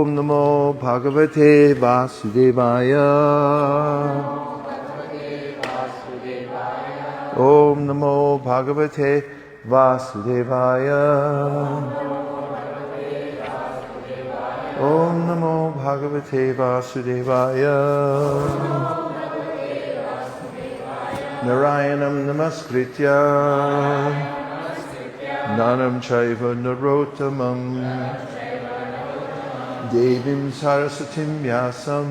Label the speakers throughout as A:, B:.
A: Om Namo Bhagavate Vasudevaya. Om Namo Bhagavate Vasudevaya. Om Namo Bhagavate Vasudevaya. Narayanam Namaskritya Nanam Chaiva Narottamam Devim Saraswatim Vyasam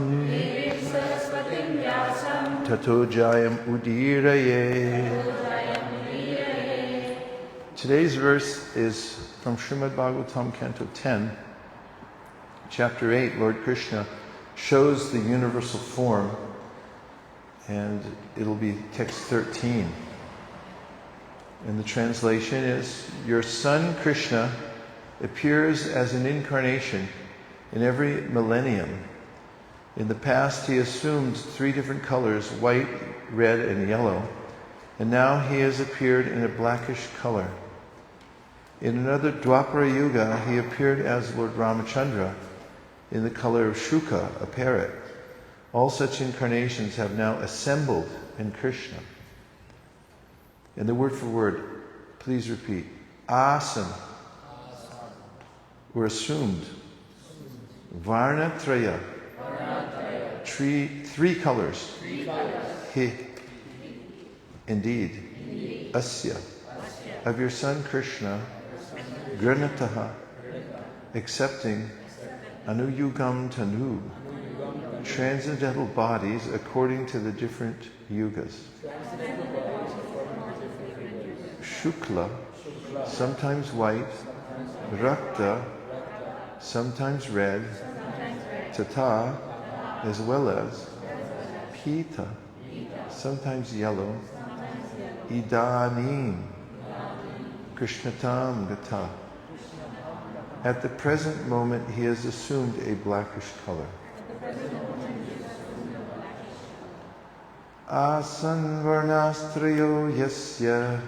A: Tato Jayam Udiraye. Today's verse is from Srimad Bhagavatam, Canto 10, Chapter 8. Lord Krishna shows the universal form, and it'll be text 13. And the translation is, your son Krishna appears as an incarnation in every millennium. In the past he assumed 3 different colors, white, red, and yellow, and now he has appeared in a blackish color. In another Dwapara Yuga, he appeared as Lord Ramachandra in the color of Shuka, a parrot. All such incarnations have now assembled in Krishna. And the word for word, please repeat. Asan, or assumed. Varnatraya, three colors. He, indeed. Asya, of your son Krishna. Granataha, accepting. Anuyugam tanu, transcendental bodies according to the different yugas. Shukla, sometimes white. Rakta, sometimes red. Tata, as well as. Pita, sometimes yellow. Idanim, Krishnatam gata. At the present moment, he has assumed a blackish color. Asan varnastrayo yasya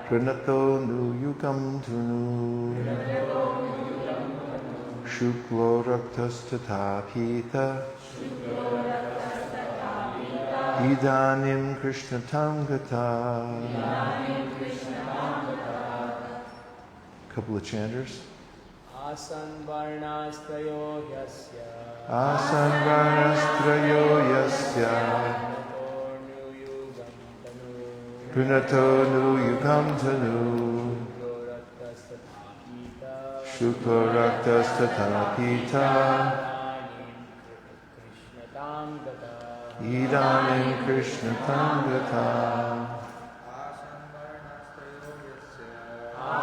A: pranato nuyukam tunu shuklo raktas tata pita idanim krishnatam gata. Couple of chanters. Asan varnastrayo yasya. Asan varnastrayo yasya. Prunato nu yukam tanu. Shukla raktas tata pita. Idanim Krishna Tangata.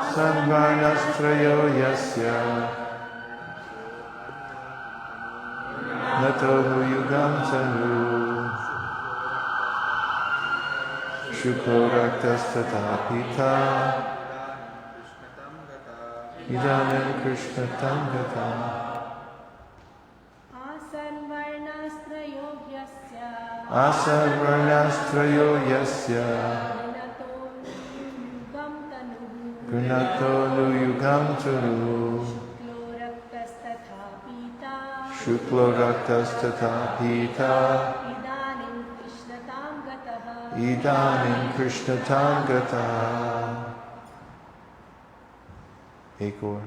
A: Sanvarnastrayo yasya nato yugam tanu shukoraktas tatapita idanim Krishna tangata. Asan varnastrayo yasya Pranato nuyugam tanu Shuklo raktas tata pita Idanim Krishna tangata. Ekor.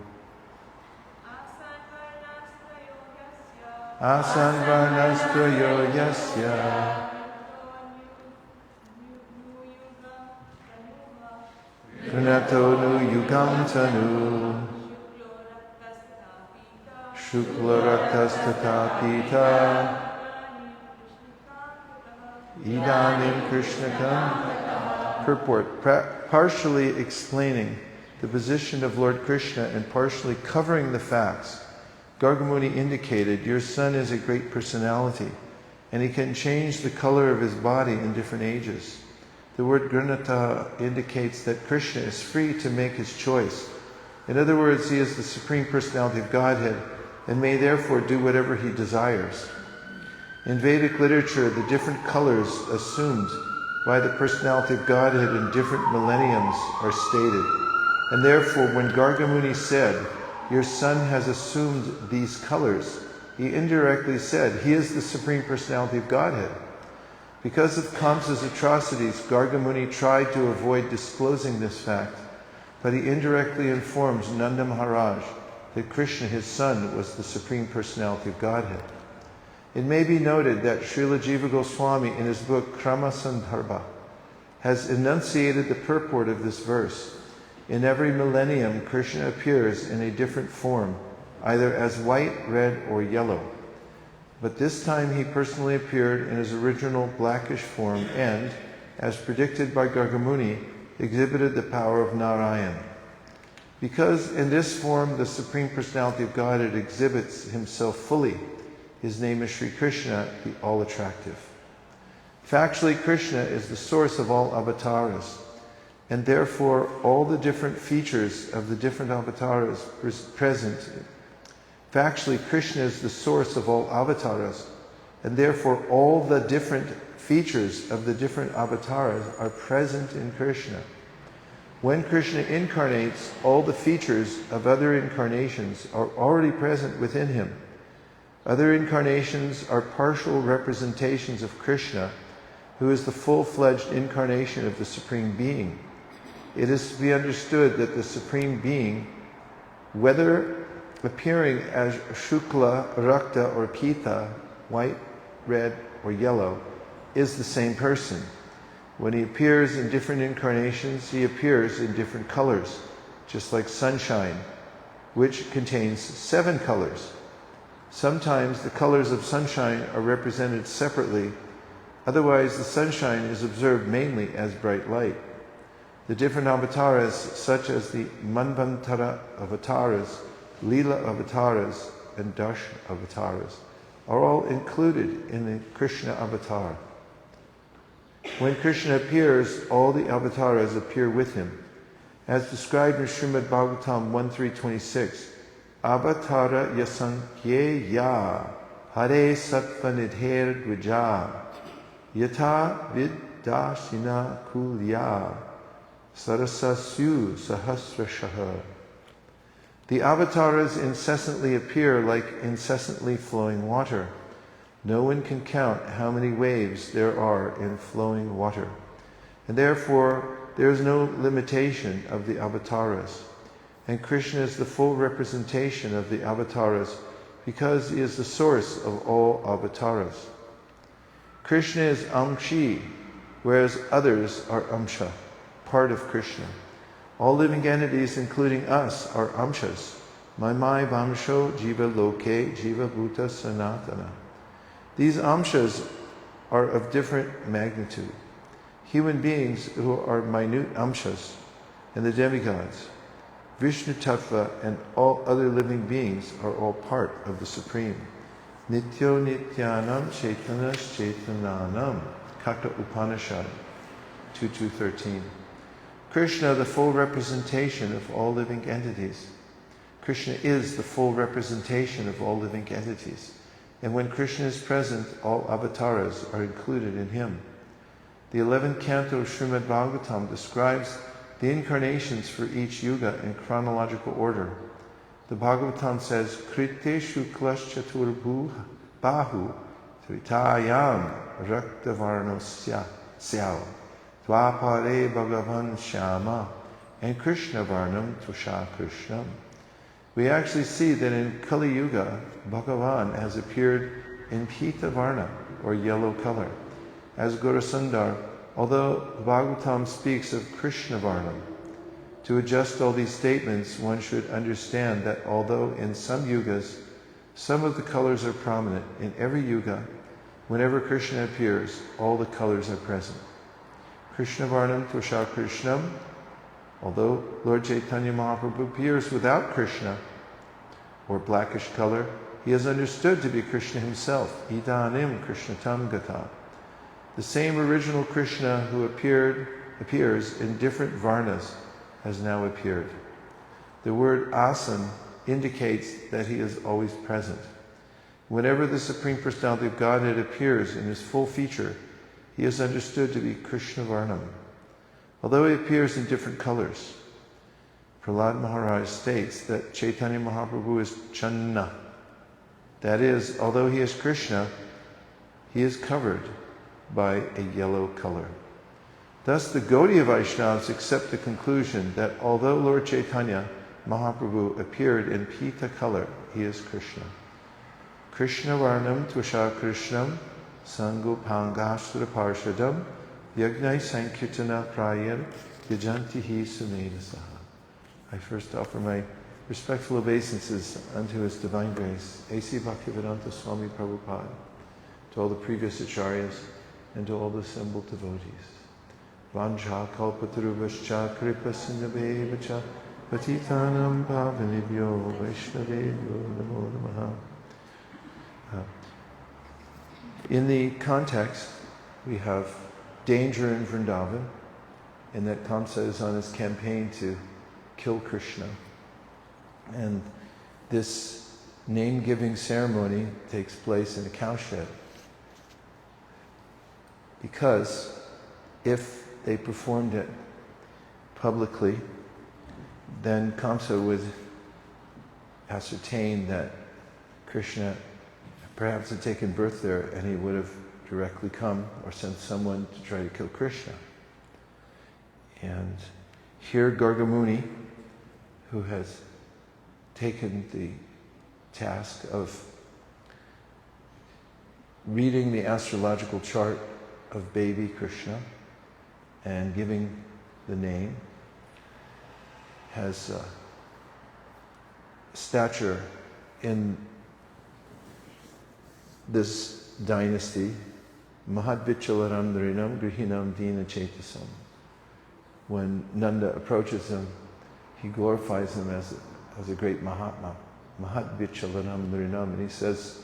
A: Asan varnastrayo yasya Pranato nuyugam tanu Shukla raktas tata pita Idanim Krishna kam. Purport, partially explaining the position of Lord Krishna and partially covering the facts. Gargamuni indicated, your son is a great personality, and he can change the color of his body in different ages. The word Granata indicates that Krishna is free to make his choice. In other words, he is the Supreme Personality of Godhead and may therefore do whatever he desires. In Vedic literature, the different colors assumed by the Personality of Godhead in different millenniums are stated. And therefore, when Gargamuni said, "Your son has assumed these colors," he indirectly said, "He is the Supreme Personality of Godhead." Because of Kamsa's atrocities, Gargamuni tried to avoid disclosing this fact, but he indirectly informs Nanda Maharaj that Krishna, his son, was the Supreme Personality of Godhead. It may be noted that Srila Jiva Goswami, in his book Krama Sandarbha, has enunciated the purport of this verse. In every millennium, Krishna appears in a different form, either as white, red, or yellow. But this time he personally appeared in his original blackish form and, as predicted by Gargamuni, exhibited the power of Narayan. Because in this form the Supreme Personality of Godhead exhibits himself fully, his name is Sri Krishna, the all-attractive. Factually, Krishna is the source of all avatars, and therefore all the different features of the different avatars present. Factually, Krishna is the source of all avatars, and therefore all the different features of the different avatars are present in Krishna. When Krishna incarnates, all the features of other incarnations are already present within him. Other incarnations are partial representations of Krishna, who is the full-fledged incarnation of the Supreme Being. It is to be understood that the Supreme Being, whether appearing as Shukla, Rakta, or Pita, white, red, or yellow, is the same person. When he appears in different incarnations, he appears in different colors, just like sunshine, which contains 7 colors. Sometimes the colors of sunshine are represented separately, otherwise the sunshine is observed mainly as bright light. The different avatars, such as the Manvantara avatars, Leela avatars, and Dash avatars, are all included in the Krishna avatar. When Krishna appears, all the avatars appear with him. As described in Srimad Bhagavatam 1.3.26, Avatara yasankyeya hare sattva nidher dvija yata viddashina kulya sarasasyu sahasrashaha. The avatars incessantly appear like incessantly flowing water. No one can count how many waves there are in flowing water, and therefore there is no limitation of the avatars. And Krishna is the full representation of the avatars because he is the source of all avatars. Krishna is Amshi, whereas others are Amsha, part of Krishna. All living entities, including us, are Amshas. Maimai Vamsho Jiva Loke Jiva Bhuta Sanatana. These Amshas are of different magnitude. Human beings who are minute Amshas, and the demigods, Vishnu Tattva, and all other living beings are all part of the Supreme. Nityo Nityanam Chaitanas Chaitananam. Kata Upanishad 2.2.13. Krishna, the full representation of all living entities. Krishna is the full representation of all living entities. And when Krishna is present, all avatars are included in him. The 11th canto of Srimad Bhagavatam describes the incarnations for each yuga in chronological order. The Bhagavatam says, Krite Shuklas Chatur Bahu Tritayam Raktavarno Syal Dvapare Bhagavan Shama and Krishna Varnam Tusha Krishnam. We actually see that in Kali Yuga, Bhagavan has appeared in Pita Varna, or yellow color, as Gaurasundar, although the Bhagavatam speaks of Krishna Varnam. To adjust all these statements, one should understand that although in some yugas, some of the colors are prominent, in every yuga, whenever Krishna appears, all the colors are present. Krishna Varnam Tusha Krishnam, although Lord Chaitanya Mahaprabhu appears without Krishna, or blackish color, he is understood to be Krishna himself. Idanim Krishnatam Gata. The same original Krishna who appears in different varnas has now appeared. The word asan indicates that he is always present. Whenever the Supreme Personality of Godhead appears in his full feature, he is understood to be Krishna Varnam, although he appears in different colors. Prahlad Maharaj states that Chaitanya Mahaprabhu is Channa. That is, although he is Krishna, he is covered by a yellow color. Thus, the Gaudiya Vaishnavas accept the conclusion that although Lord Chaitanya Mahaprabhu appeared in Pita color, he is Krishna. Krishna Varnam Tvasha Krishnam Sangopangashtra Parshadam Yagnai Saṅkīrtana Prayar Yajantihi Sumedasaha. I first offer my respectful obeisances unto His Divine Grace, A.C. Bhaktivedanta Swami Prabhupada, to all the previous acharyas, and to all the assembled devotees. Vancha kalpatarubhascha kripa sindhabeva patitanam pavanibhyo vaishnavebhyo namo namaha. In the context, we have danger in Vrindavan, in that Kamsa is on his campaign to kill Krishna. And this name-giving ceremony takes place in a cowshed. Because if they performed it publicly, then Kamsa would ascertain that Krishna perhaps had taken birth there, and he would have directly come or sent someone to try to kill Krishna. And here Gargamuni, who has taken the task of reading the astrological chart of baby Krishna and giving the name, has stature in this dynasty, Mahadvichalaramdarinam Grihinam Dina Chetasam. When Nanda approaches him, he glorifies him as a great Mahatma, Mahadvichalaramdarinam, and he says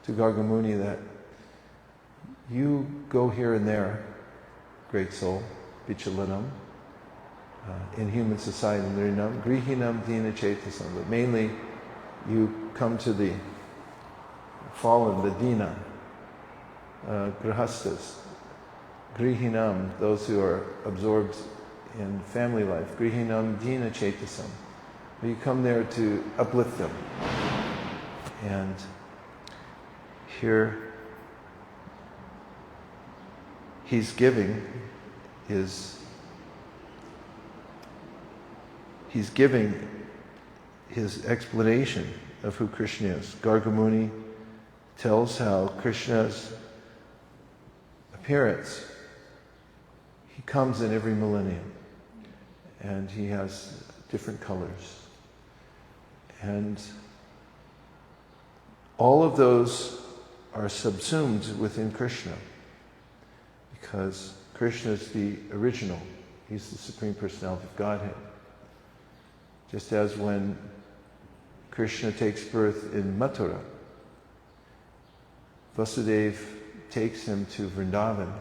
A: to Gargamuni that you go here and there, great soul, Vichalanam, in human society, Grihinam Dina Chetasam, but mainly you come to the fallen, the Dina, Grihastas, Grihinam, those who are absorbed in family life, Grihinam Dina Chetasam. You come there to uplift them. And here he's giving his explanation of who Krishna is. Gargamuni tells how Krishna's appearance, he comes in every millennium, and he has different colors. And all of those are subsumed within Krishna, because Krishna is the original. He's the Supreme Personality of Godhead. Just as when Krishna takes birth in Mathura, Vasudeva takes him to Vrindavan,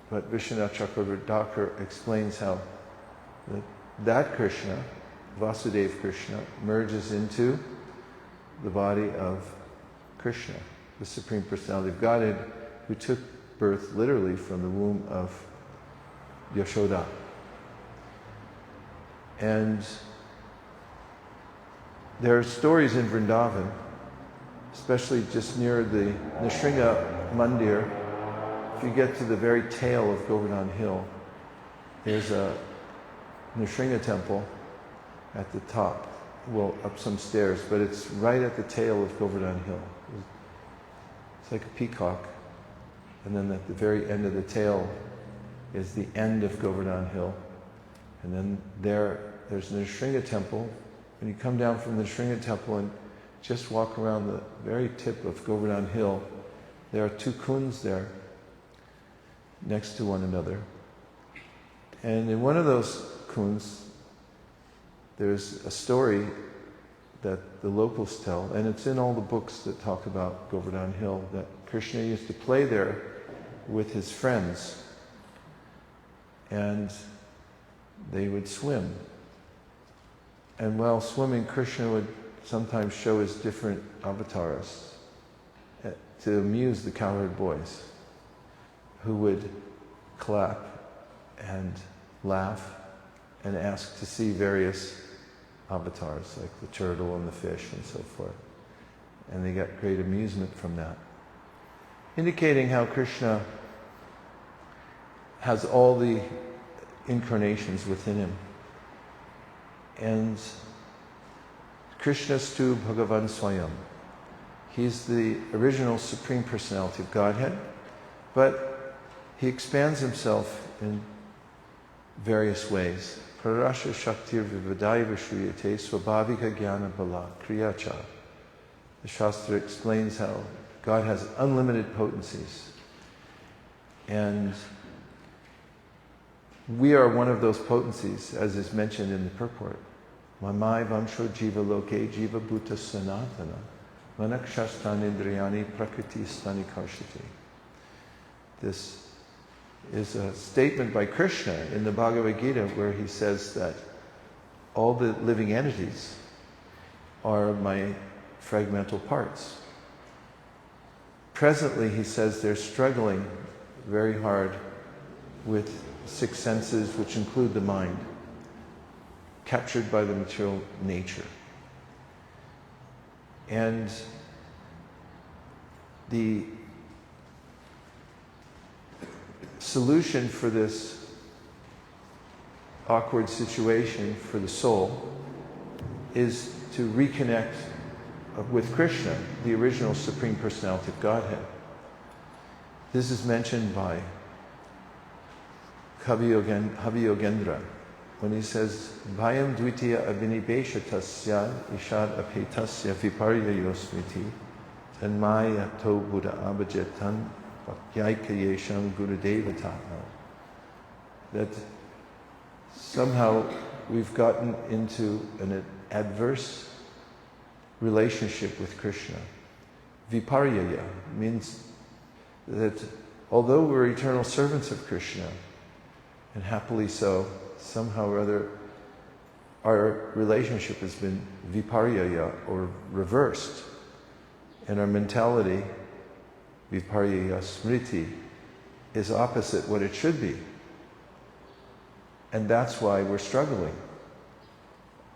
A: but Vishwanath Chakravarti explains how that Krishna, Vasudeva Krishna, merges into the body of Krishna, the Supreme Personality of Godhead, who took birth literally from the womb of Yashoda. And there are stories in Vrindavan, especially just near the Nrsimha Mandir. If you get to the very tail of Govardhan Hill, there's a Nrsimha temple at the top, well, up some stairs, but it's right at the tail of Govardhan Hill. It's like a peacock. And then at the very end of the tail is the end of Govardhan Hill. And then there's the Nrsimha temple. When you come down from the Nrsimha temple and just walk around the very tip of Govardhan Hill, there are two kunds there next to one another. And in one of those kunds, there's a story that the locals tell, and it's in all the books that talk about Govardhan Hill, that Krishna used to play there with his friends, and they would swim. And while swimming, Krishna would sometimes show his different avatars to amuse the cowherd boys, who would clap and laugh and ask to see various avatars, like the turtle and the fish and so forth. And they get great amusement from that. Indicating how Krishna has all the incarnations within him. And Krishnastu Bhagavan Swayam. He's the original Supreme Personality of Godhead, but he expands himself in various ways. Parasha Shaktir Vivadaiva Shriyate Swabhavika Jnana Bala Kriyacha. The Shastra explains how God has unlimited potencies. And we are one of those potencies, as is mentioned in the purport. Mamai Vamsho Jiva Loke Jiva Bhuta Sanatana Manakshastan Indriyani Prakriti Stani Karshati. This is a statement by Krishna in the Bhagavad Gita where he says that all the living entities are my fragmental parts. Presently, he says they're struggling very hard with 6 senses, which include the mind, captured by the material nature. And the solution for this awkward situation for the soul is to reconnect with Krishna, the original Supreme Personality of Godhead. This is mentioned by Kavi Yogendra when he says, Bhayam dvitiya avinibeshatasya ishad apetasya viparyayosmiti tanmaya to buddha abhajetan bhakyaikayesham gurudevata. That somehow we've gotten into an adverse relationship with Krishna. Viparyaya means that although we're eternal servants of Krishna, and happily so, somehow or other our relationship has been viparyaya, or reversed. And our mentality, viparyaya smriti, is opposite what it should be. And that's why we're struggling.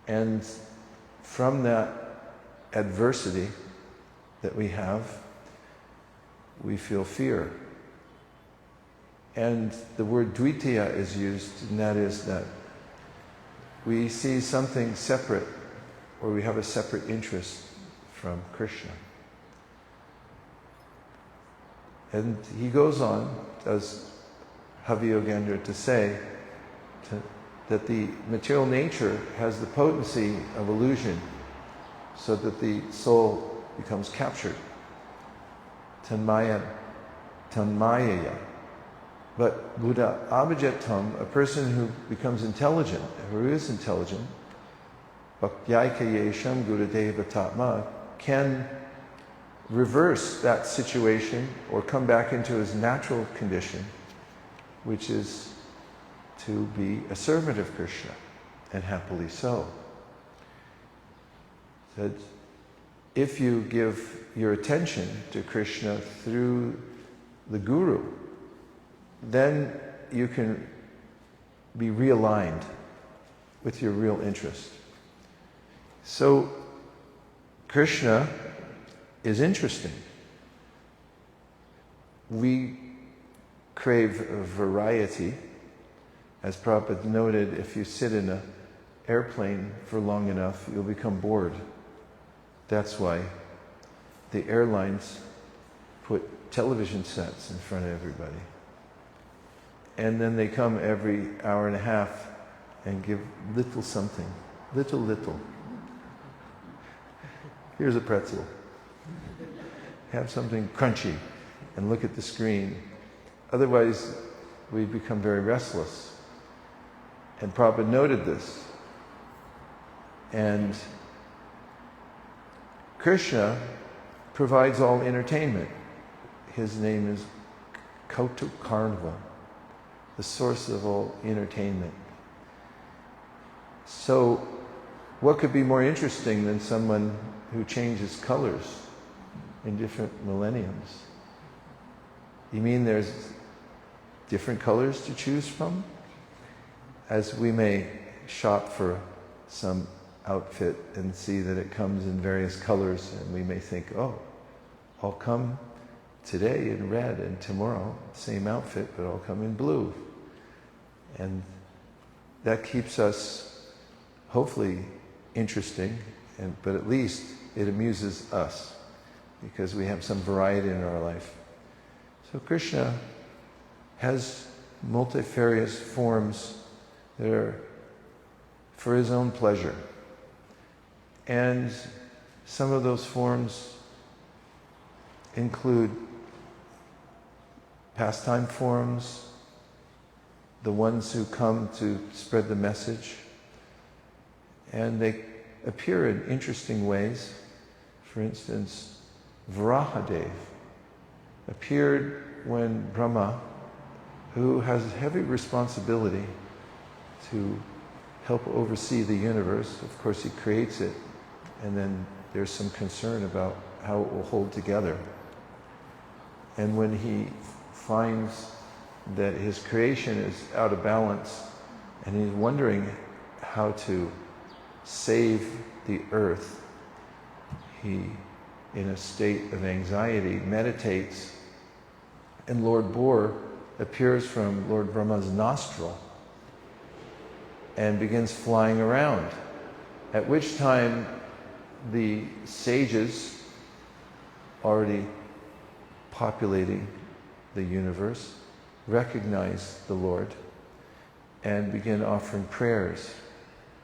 A: And from that adversity that we have, we feel fear. And the word dvitiya is used, and that is that we see something separate, or we have a separate interest from Krishna. And he goes on, does Havi Yogendra, to say that the material nature has the potency of illusion, so that the soul becomes captured. Tanmayaya. But Buddha abhajatam, a person who becomes intelligent, who is intelligent, bhakyaika yesham gurudeva tatma, can reverse that situation or come back into his natural condition, which is to be a servant of Krishna, and happily so. That if you give your attention to Krishna through the Guru, then you can be realigned with your real interest. So Krishna is interesting. We crave a variety. As Prabhupada noted, if you sit in an airplane for long enough, you'll become bored. That's why the airlines put television sets in front of everybody. And then they come every hour and a half and give little something. Little. Here's a pretzel. Have something crunchy and look at the screen. Otherwise, we become very restless. And Prabhupada noted this. And Krishna provides all entertainment. His name is Kautuk Karnava, the source of all entertainment. So, what could be more interesting than someone who changes colors in different millenniums? You mean there's different colors to choose from? As we may shop for some outfit and see that it comes in various colors, and we may think, oh, I'll come today in red and tomorrow, same outfit, but I'll come in blue. And that keeps us hopefully interesting, but at least it amuses us because we have some variety in our life. So Krishna has multifarious forms that are for his own pleasure. And some of those forms include pastime forms, the ones who come to spread the message, and they appear in interesting ways. For instance, Varahadev appeared when Brahma, who has heavy responsibility to help oversee the universe, of course he creates it, and then there's some concern about how it will hold together. And when he finds that his creation is out of balance and he's wondering how to save the earth, he, in a state of anxiety, meditates, and Lord Boar appears from Lord Brahma's nostril and begins flying around, at which time the sages already populating the universe recognize the Lord and begin offering prayers.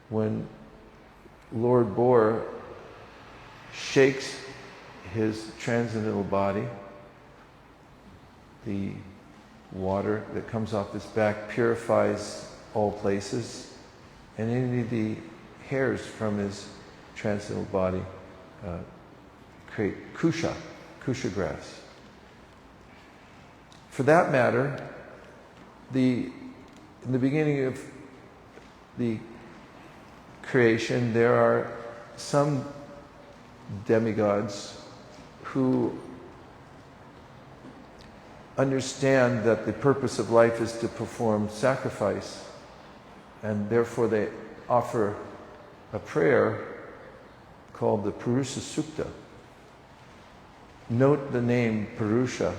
A: When Lord Boar shakes his transcendental body, the water that comes off his back purifies all places, and any of the hairs from his transcendental body create kusha grass. For that matter, in the beginning of the creation, there are some demigods who understand that the purpose of life is to perform sacrifice, and therefore they offer a prayer called the Purusha Sukta. Note the name Purusha,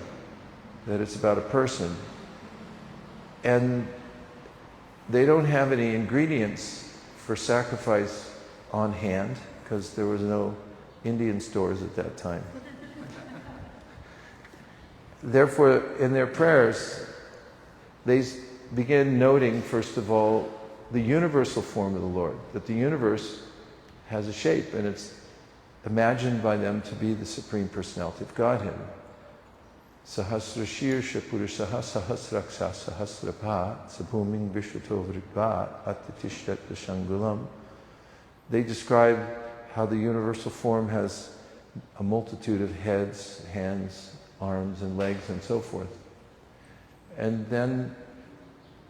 A: that it's about a person. And they don't have any ingredients for sacrifice on hand because there was no Indian stores at that time. Therefore, in their prayers, they begin noting, first of all, the universal form of the Lord, that the universe has a shape, and it's imagined by them to be the Supreme Personality of Godhead. Sahasra Shirsha Purushaha Sahasraksha Sahasrapa Sabhuming Vishwato Vrikva Atitishtat Shangulam. They describe how the universal form has a multitude of heads, hands, arms and legs and so forth. And then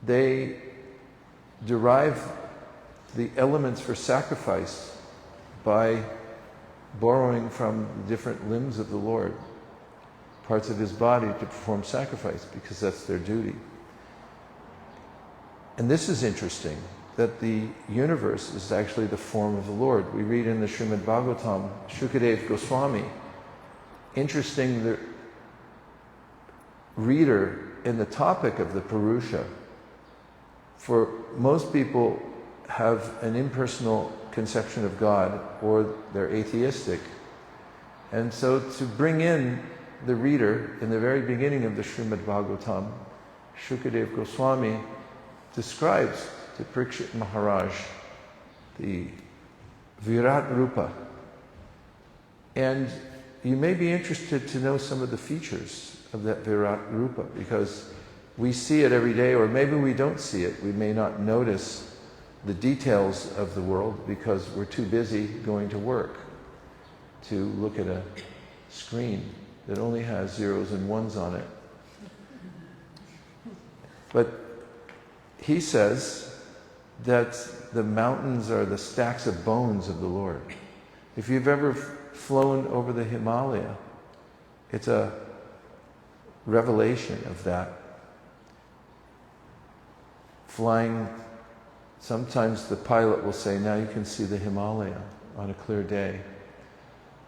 A: they derive the elements for sacrifice by borrowing from the different limbs of the Lord, parts of his body, to perform sacrifice, because that's their duty. And this is interesting, that the universe is actually the form of the Lord. We read in the Srimad Bhagavatam, Shukadeva Goswami, interesting, the reader in the topic of the Purusha, for most people have an impersonal conception of God, or they're atheistic. And so to bring in the reader, in the very beginning of the Srimad Bhagavatam, Shukadeva Goswami describes to Parikshit Maharaj the Virat Rupa. And you may be interested to know some of the features of that Virat Rupa, because we see it every day, or maybe we don't see it. We may not notice the details of the world because we're too busy going to work to look at a screen that only has zeros and ones on it. But he says that the mountains are the stacks of bones of the Lord. If you've ever flown over the Himalaya, it's a revelation of that. Flying sometimes the pilot will say, now you can see the Himalaya on a clear day.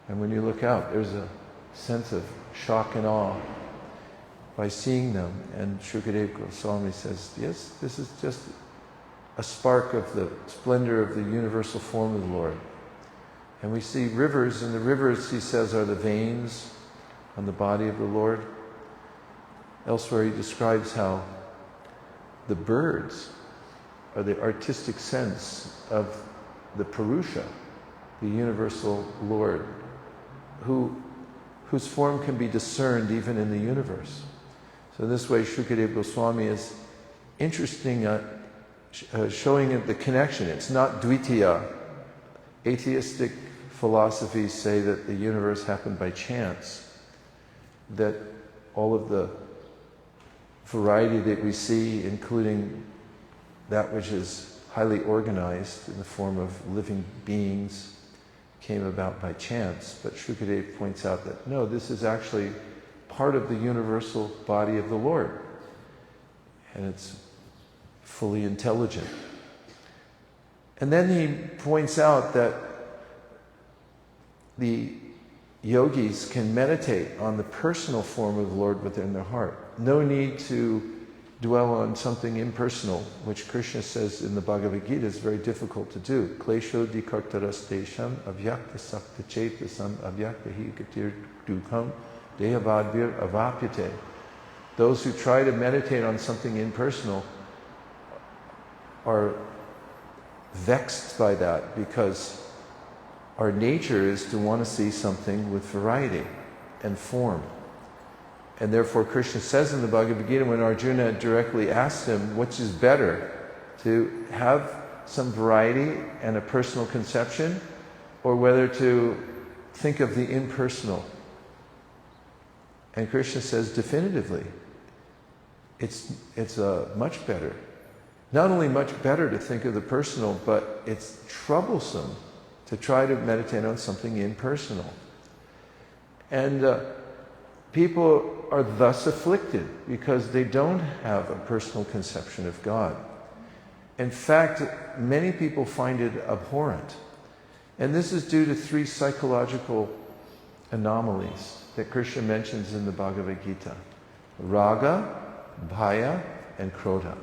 A: And when you look out, there's a sense of shock and awe by seeing them. And Shukadeva Goswami says, yes, this is just a spark of the splendor of the universal form of the Lord. And we see rivers, and the rivers, he says, are the veins on the body of the Lord. Elsewhere he describes how the birds are the artistic sense of the Purusha, the universal Lord, whose form can be discerned even in the universe. So in this way, Shukadeva Goswami is interesting showing the connection. It's not Dvitiya. Atheistic philosophies say that the universe happened by chance, that all of the variety that we see, including that which is highly organized in the form of living beings, came about by chance. But Shukadeva points out that no, this is actually part of the universal body of the Lord, and it's fully intelligent. And then he points out that the yogis can meditate on the personal form of the Lord within their heart. No need to dwell on something impersonal, which Krishna says in the Bhagavad Gita is very difficult to do. Klesho dikartarastesham avyakta sakta chetasam avyakta hi gatir dukham dehavadvir avapyate. Those who try to meditate on something impersonal are vexed by that, because our nature is to want to see something with variety and form. And therefore Krishna says in the Bhagavad Gita, when Arjuna directly asked him, which is better, to have some variety and a personal conception, or whether to think of the impersonal? And Krishna says definitively, it's much better. Not only much better to think of the personal, but it's troublesome to try to meditate on something impersonal. And people are thus afflicted because they don't have a personal conception of God. In fact, many people find it abhorrent. And this is due to 3 psychological anomalies that Krishna mentions in the Bhagavad Gita: rāga, Bhaya, and Krodha.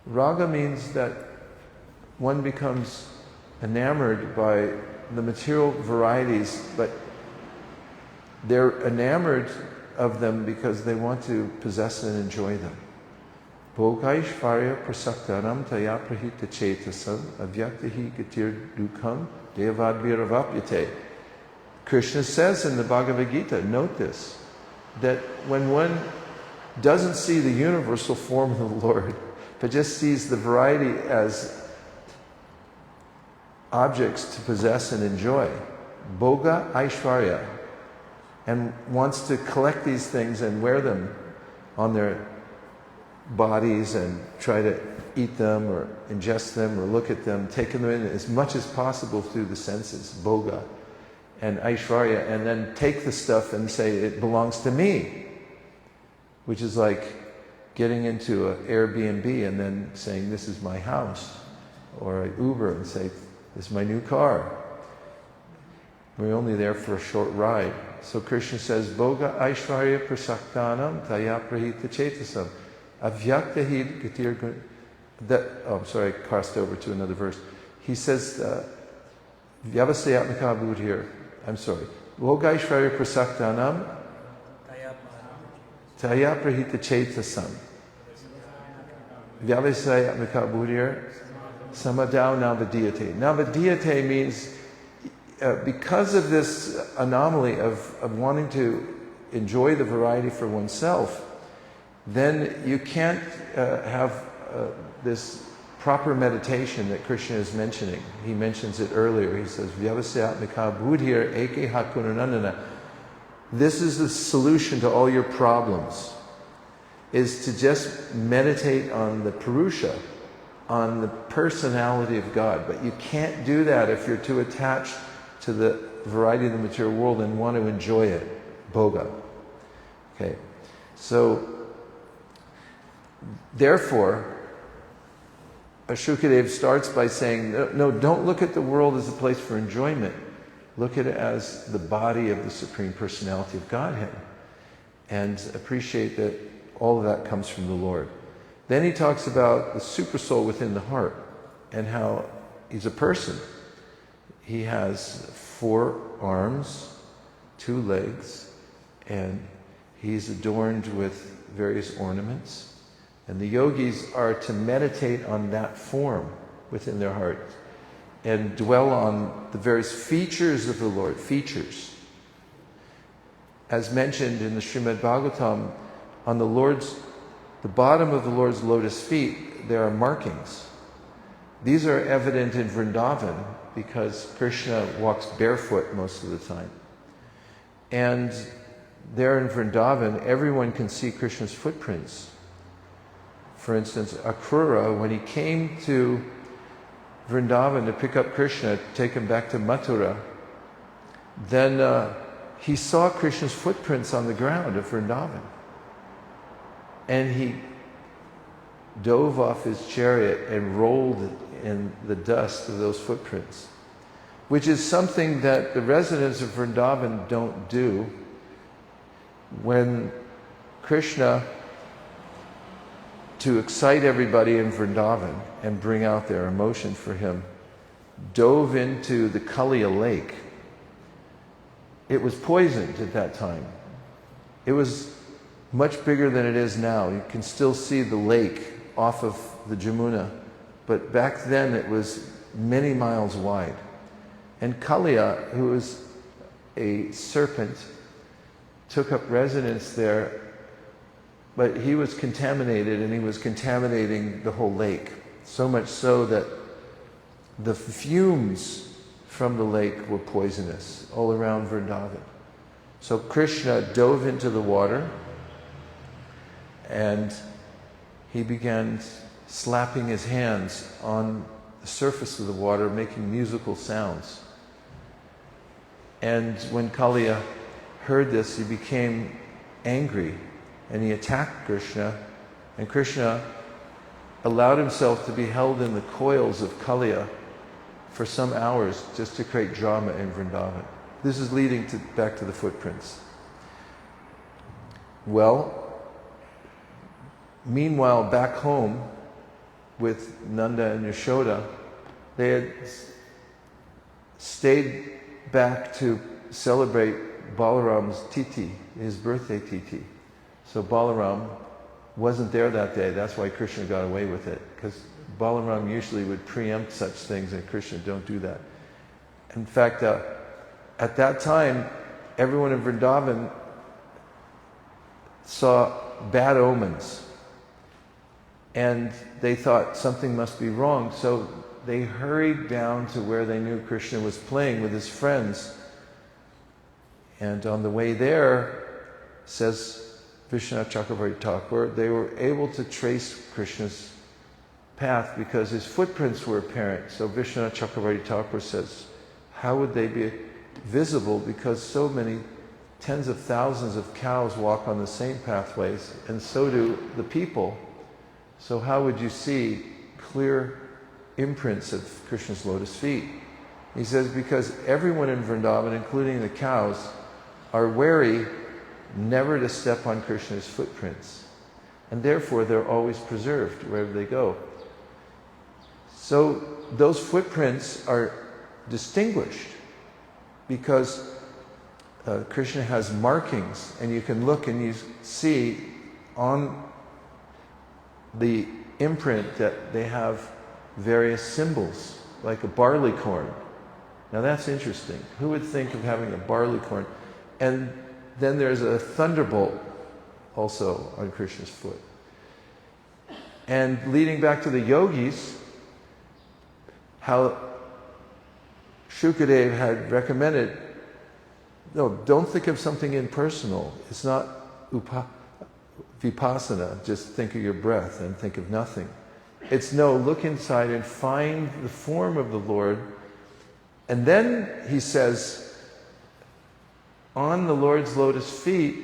A: Rāga means that one becomes enamored by the material varieties, but they're enamored of them because they want to possess and enjoy them. Bhogaishvarya prasaktaram taya prahita chetasam avyaktahi gatir dukham devadviravapyate. Krishna says in the Bhagavad Gita, note this, that when one doesn't see the universal form of the Lord, but just sees the variety as objects to possess and enjoy, bhoga aishvarya, and wants to collect these things and wear them on their bodies and try to eat them or ingest them or look at them, taking them in as much as possible through the senses, bhoga and aishvarya, and then take the stuff and say it belongs to me, which is like getting into an Airbnb and then saying this is my house, or an Uber and say this is my new car. We're only there for a short ride. So Krishna says, Bhoga Aishvarya Prasaktanam Taya Prahita Chetasam Avyaktahid Gatir. I crossed over to another verse. He says, Vyavasayatmaka Buddhir. Bhoga Aishvarya Prasaktanam Taya Prahita Chetasam Vyavasayatmaka Buddhir Samadau Navadiyate. Navadiyate means because of this anomaly of wanting to enjoy the variety for oneself, then you can't have this proper meditation that Krishna is mentioning. He mentions it earlier. He says, Vyavasayatmika buddhir eke hakunanandana. This is the solution to all your problems, is to just meditate on the Purusha, on the personality of God. But you can't do that if you're too attached to the variety of the material world and want to enjoy it, bhoga. Okay, so therefore, Shukadeva starts by saying, no, don't look at the world as a place for enjoyment. Look at it as the body of the Supreme Personality of Godhead. And appreciate that all of that comes from the Lord. Then he talks about the supersoul within the heart and how he's a person. He has 4 arms, 2 legs, and he's adorned with various ornaments. And the yogis are to meditate on that form within their heart and dwell on the various features of the Lord, features. As mentioned in the Srimad Bhagavatam, on the bottom of the Lord's lotus feet, there are markings. These are evident in Vrindavan because Krishna walks barefoot most of the time. And there in Vrindavan, everyone can see Krishna's footprints. For instance, Akrura, when he came to Vrindavan to pick up Krishna, take him back to Mathura, then he saw Krishna's footprints on the ground of Vrindavan. And he dove off his chariot and rolled in the dust of those footprints, which is something that the residents of Vrindavan don't do. When Krishna, to excite everybody in Vrindavan and bring out their emotion for him, dove into the Kaliya lake. It was poisoned at that time. It was much bigger than it is now. You can still see the lake off of the Jamuna, but back then it was many miles wide. And Kaliya, who was a serpent, took up residence there, but he was contaminated, and he was contaminating the whole lake, so much so that the fumes from the lake were poisonous all around Vrindavan. So Krishna dove into the water, and he began slapping his hands on the surface of the water, making musical sounds. And when Kaliya heard this, he became angry, and he attacked Krishna, and Krishna allowed himself to be held in the coils of Kaliya for some hours just to create drama in Vrindavan. This is leading back to the footprints. Well, meanwhile, back home with Nanda and Yashoda, they had stayed back to celebrate Balaram's Titi, his birthday Titi. So Balaram wasn't there that day. That's why Krishna got away with it, because Balaram usually would preempt such things, and Krishna don't do that. In fact, at that time, everyone in Vrindavan saw bad omens, and they thought something must be wrong. So they hurried down to where they knew Krishna was playing with his friends. And on the way there, says Vishwanath Chakravarti Thakur, they were able to trace Krishna's path because his footprints were apparent. So Vishwanath Chakravarti Thakur says, how would they be visible? Because so many tens of thousands of cows walk on the same pathways, and so do the people. So how would you see clear imprints of Krishna's lotus feet? He says, because everyone in Vrindavan, including the cows, are wary never to step on Krishna's footprints. And therefore they're always preserved wherever they go. So those footprints are distinguished because Krishna has markings, and you can look and you see on the imprint that they have various symbols, like a barley corn. Now that's interesting. Who would think of having a barley corn? And then there's a thunderbolt also on Krishna's foot. And leading back to the yogis, how Shukadeva had recommended, no, don't think of something impersonal. It's not vipassana, just think of your breath and think of nothing. It's no, look inside and find the form of the Lord. And then he says, on the Lord's lotus feet,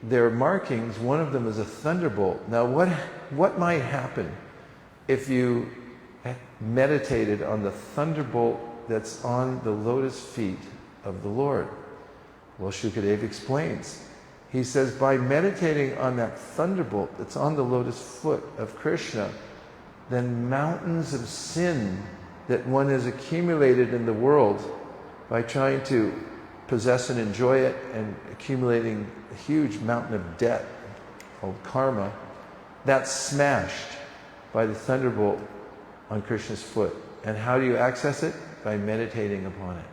A: there are markings. One of them is a thunderbolt. Now, what might happen if you meditated on the thunderbolt that's on the lotus feet of the Lord? Well, Shukadeva explains. He says, by meditating on that thunderbolt that's on the lotus foot of Krishna, then mountains of sin that one has accumulated in the world by trying to possess and enjoy it and accumulating a huge mountain of debt called karma, that's smashed by the thunderbolt on Krishna's foot. And how do you access it? By meditating upon it.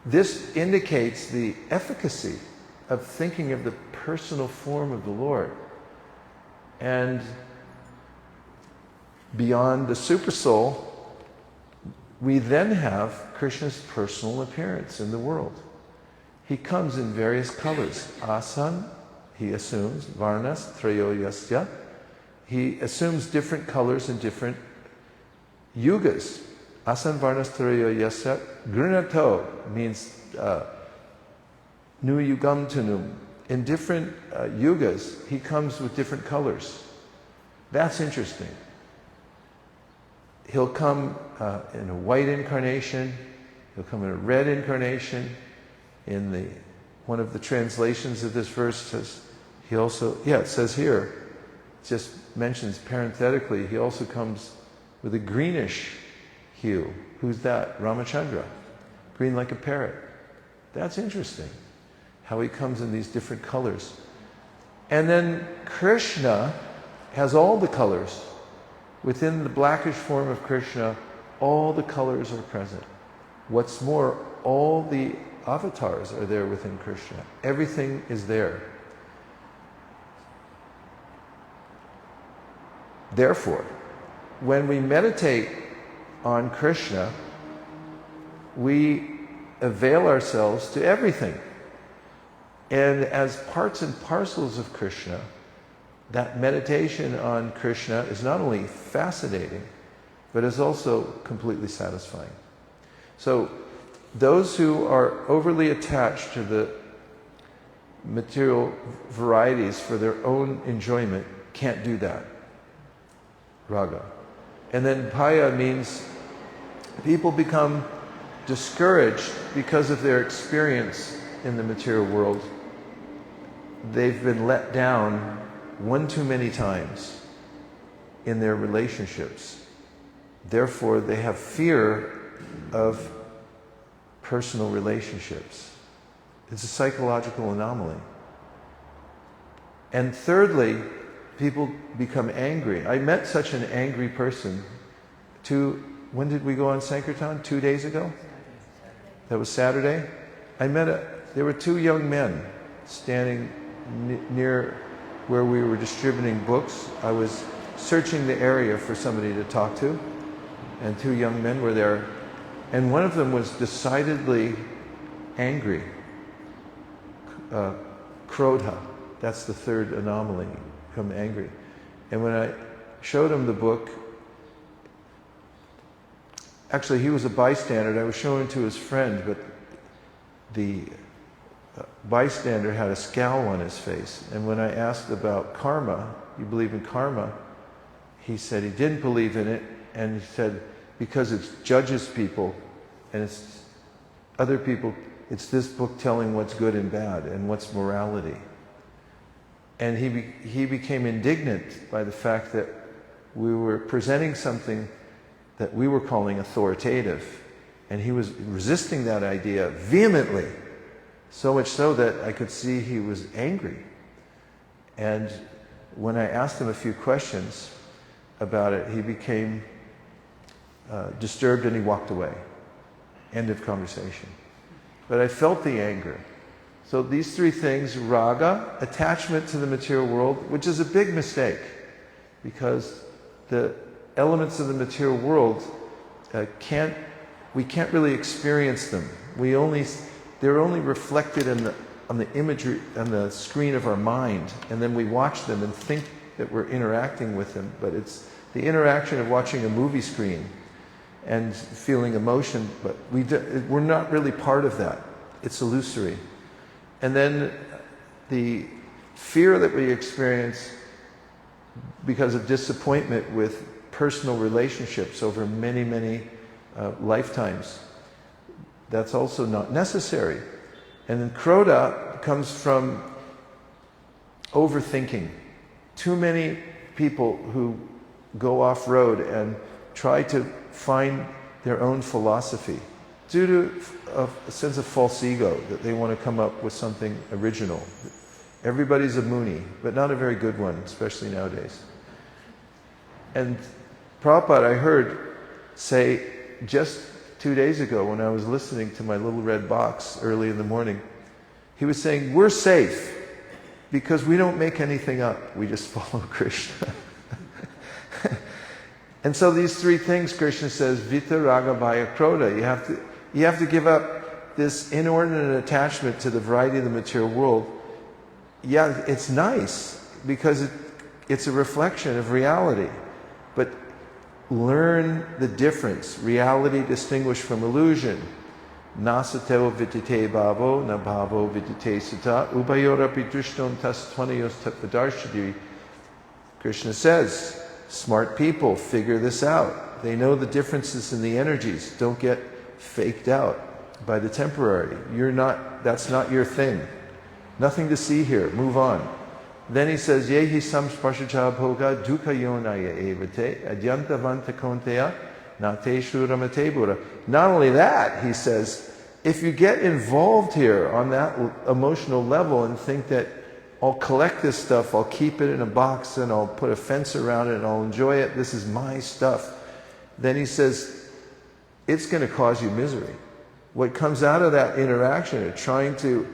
A: This indicates the efficacy of thinking of the personal form of the Lord. And beyond the supersoul, we then have Krishna's personal appearance in the world. He comes in various colors. Asan, he assumes, varnas, trayoyasya. He assumes different colors in different yugas. Asan varnas trayoyasya. Grinato means nu yugam tunum. In different yugas, he comes with different colors. That's interesting. He'll come in a white incarnation. He'll come in a red incarnation. In one of the translations of this verse says, he also, it says here, just mentions parenthetically, he also comes with a greenish hue. Who's that? Ramachandra. Green like a parrot. That's interesting, how he comes in these different colors. And then Krishna has all the colors. Within the blackish form of Krishna, all the colors are present. What's more, all the avatars are there within Krishna. Everything is there. Therefore, when we meditate on Krishna, we avail ourselves to everything. And as parts and parcels of Krishna, that meditation on Krishna is not only fascinating, but is also completely satisfying. So those who are overly attached to the material varieties for their own enjoyment can't do that. Rāga. And then Bhaya means people become discouraged because of their experience in the material world. They've been let down one too many times in their relationships. Therefore, they have fear of personal relationships. It's a psychological anomaly. And thirdly, people become angry. I met such an angry person when did we go on saṅkīrtan? 2 days ago? That was Saturday? There were two young men standing near where we were distributing books. I was searching the area for somebody to talk to, and two young men were there, and one of them was decidedly angry. Krodha, that's the third anomaly, become angry. And when I showed him the book, actually he was a bystander, and I was showing it to his friend, but the bystander had a scowl on his face. And when I asked about karma, you believe in karma? He said he didn't believe in it, and he said because it judges people, and it's other people, it's this book telling what's good and bad and what's morality. And he became indignant by the fact that we were presenting something that we were calling authoritative, and he was resisting that idea vehemently. So much so that I could see he was angry. And when I asked him a few questions about it, he became disturbed and he walked away. End of conversation. But I felt the anger. So these three things, rāga, attachment to the material world, which is a big mistake, because the elements of the material world, we can't really experience them. They're only reflected on the imagery, on the screen of our mind, and then we watch them and think that we're interacting with them, but it's the interaction of watching a movie screen and feeling emotion, but we're not really part of that. It's illusory. And then the fear that we experience because of disappointment with personal relationships over many, many lifetimes. That's also not necessary. And then Krodha comes from overthinking. Too many people who go off-road and try to find their own philosophy due to a sense of false ego, that they want to come up with something original. Everybody's a Muni, but not a very good one, especially nowadays. And Prabhupada, I heard say just 2 days ago when I was listening to my little red box early in the morning, he was saying, we're safe because we don't make anything up. We just follow Krishna. And so these three things, Krishna says, Vita, Rāga, Bhaya, Krodha. You have to give up this inordinate attachment to the variety of the material world. Yeah, it's nice because it's a reflection of reality. But learn the difference. Reality distinguished from illusion. Nasateo vitite bhavo, na bhavo vitite sata, ubayorapi drishton tas tvanayos tatvadarshadi. Krishna says, smart people figure this out. They know the differences in the energies. Don't get faked out by the temporary. That's not your thing. Nothing to see here. Move on. Then he says, Yehi samsparshacha bhoga dukkha yonaya evate adyantavanta konteya nate shuramate bura. Not only that, he says, if you get involved here on that emotional level and think that I'll collect this stuff, I'll keep it in a box and I'll put a fence around it and I'll enjoy it, this is my stuff, then he says, it's going to cause you misery. What comes out of that interaction of trying to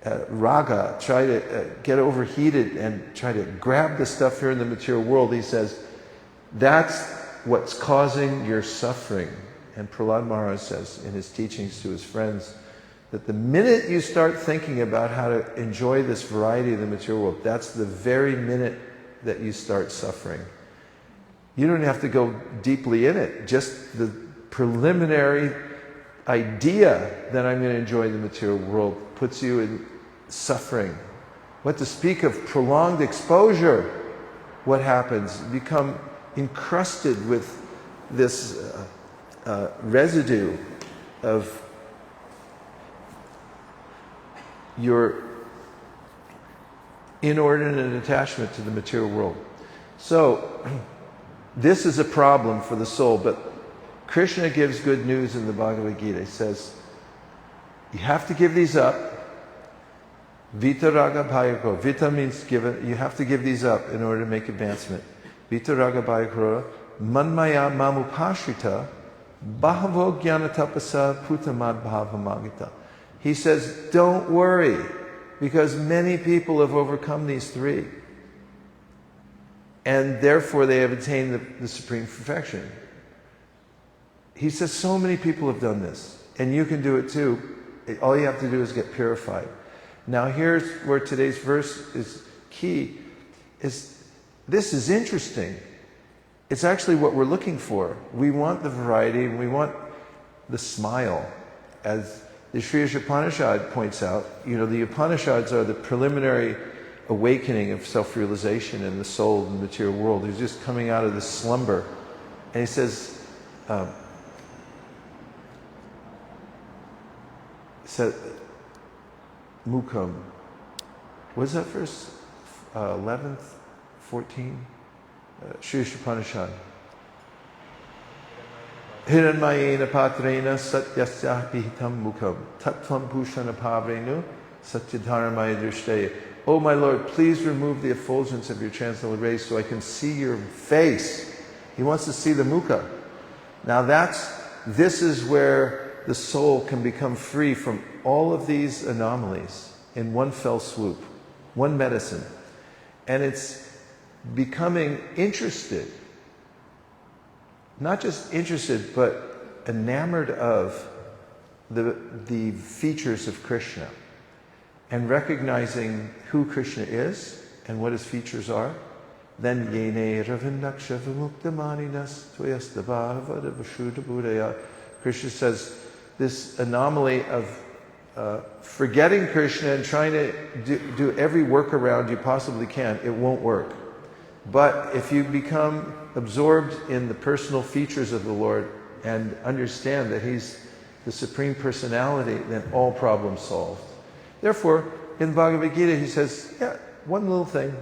A: rāga, try to get overheated and try to grab the stuff here in the material world, he says, that's what's causing your suffering. And Prahlad Maharaj says in his teachings to his friends, that the minute you start thinking about how to enjoy this variety of the material world, that's the very minute that you start suffering. You don't have to go deeply in it. Just the preliminary idea that I'm going to enjoy the material world puts you in suffering. What to speak of prolonged exposure? What happens? You become encrusted with this residue of your inordinate attachment to the material world. So, this is a problem for the soul, but Krishna gives good news in the Bhagavad Gita. He says, you have to give these up. Vita, Rāga, Bhaya, Krodha. Vita means given. You have to give these up in order to make advancement. Vita, Rāga, Bhaya, Krodha. Manmaya mamupashrita bahavo jnanatapasa putamad bhavamagita. He says, don't worry, because many people have overcome these three. And therefore they have attained the supreme perfection. He says, so many people have done this, and you can do it too. All you have to do is get purified. Now here's where today's verse is key. This is interesting. It's actually what we're looking for. We want the variety, and we want the smile. As the Sri Upanishad points out, the Upanishads are the preliminary awakening of self-realization in the soul and the material world. He's just coming out of this slumber. And he says, Mukham. What is that verse? 11th, 14? Sri Upanishad. Hiranmayena patrena satyasya pihitam mukham tattvam bhushana pavrenu satyadharamaya drishteya. Oh my Lord, please remove the effulgence of your transcendental rays so I can see your face. He wants to see the mukha. Now this is where the soul can become free from all of these anomalies in one fell swoop, one medicine. And it's becoming interested, not just interested, but enamored of the features of Krishna, and recognizing who Krishna is and what his features are. Then yene ravindaksha vimuktamaninas tvayastabhava vashuddha buddhaya. Krishna says this anomaly of forgetting Krishna and trying to do every workaround you possibly can, it won't work. But if you become absorbed in the personal features of the Lord and understand that He's the Supreme Personality, then all problems solved. Therefore, in Bhagavad Gita, He says, yeah, one little thing.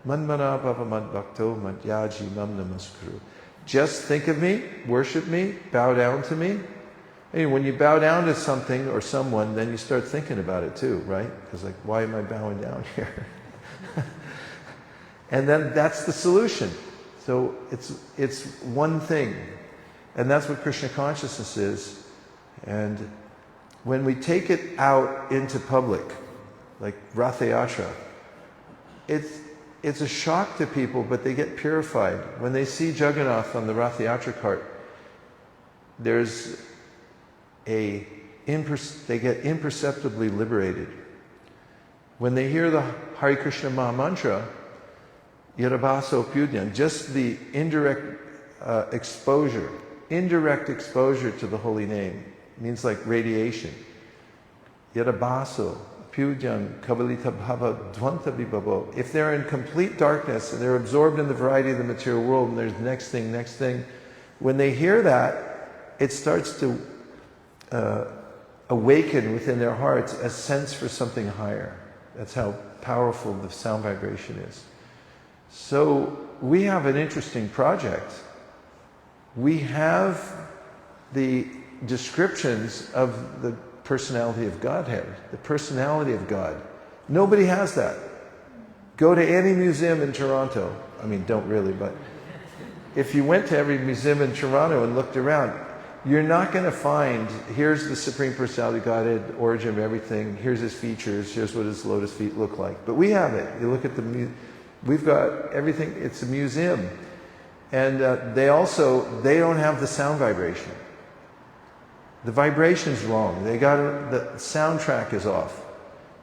A: Manmana bhava madbhakto madhyaji mam namaskuru. Just think of me, worship me, bow down to me. And when you bow down to something or someone, then you start thinking about it too, right? Because like, why am I bowing down here? And then that's the solution. So it's one thing. And that's what Krishna consciousness is. And when we take it out into public, like Ratha Yatra, it's a shock to people, but they get purified. When they see Jagannath on the Ratha Yatra cart, they get imperceptibly liberated. When they hear the Hare Krishna Maha Mantra, Yadabaso Pyudyan, just the indirect exposure to the holy name, means like radiation. Yadabaso Pyudyan Kavalita Bhava Dvanta Vibhavo. If they're in complete darkness and they're absorbed in the variety of the material world and there's next thing, when they hear that, it starts to awaken within their hearts a sense for something higher. That's how powerful the sound vibration is. So we have an interesting project. We have the descriptions of the personality of Godhead, the personality of God. Nobody has that. Go to any museum in Toronto. I mean, don't really, but if you went to every museum in Toronto and looked around, you're not going to find, here's the Supreme Personality of Godhead, origin of everything, here's His features, here's what His lotus feet look like. But we have it. You look at we've got everything, it's a museum. And they don't have the sound vibration. The vibration's wrong. The soundtrack is off.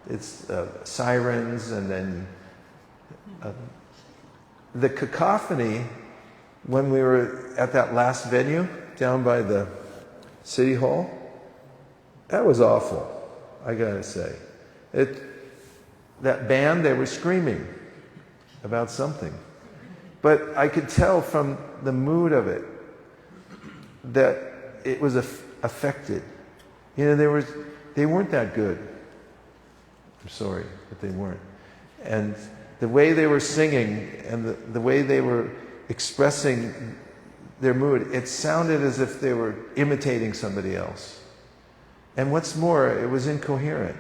A: It's sirens, and then the cacophony, when we were at that last venue down by the City Hall, that was awful, I gotta say. That band, they were screaming about something. But I could tell from the mood of it that it was affected. You know, they weren't that good. I'm sorry, but they weren't. And the way they were singing and the way they were expressing their mood, it sounded as if they were imitating somebody else. And what's more, it was incoherent